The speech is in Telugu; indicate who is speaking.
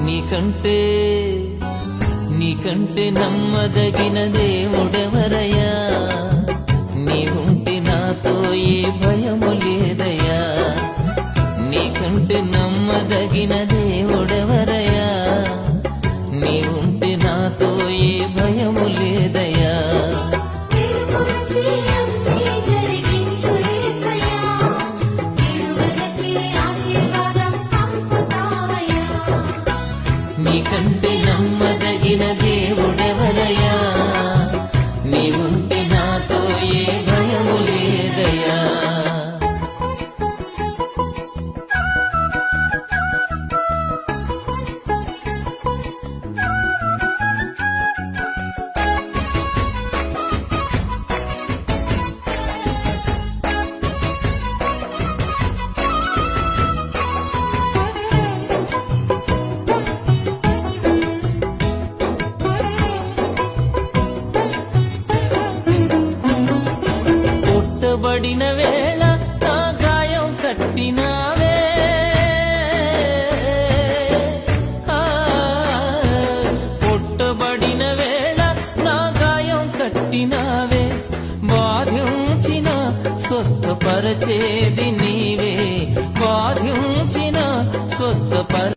Speaker 1: నీకంటే నమ్మదగిన దేవుడెవరయ్యా? నీవుంటే నాతో ఏ భయము లేదయ్యా. నీకంటే నమ్మదగిన దేవుడెవరయ్యా? నీవుంటే నాతో ఏ భయము లేదయ్యా. నీకంటే నమ్మదగిన దేవుడెవరయ్యా? నీవుంటే నాతో ఏ భయము లేదయ్యా. పుట్టబడిన వేళ నా గాయం కట్టినావే, పుట్టబడిన వేళ నా గాయం కట్టినావే. బాధించిన స్వస్థపరచేది నీవే, బాధించిన స్వస్థపర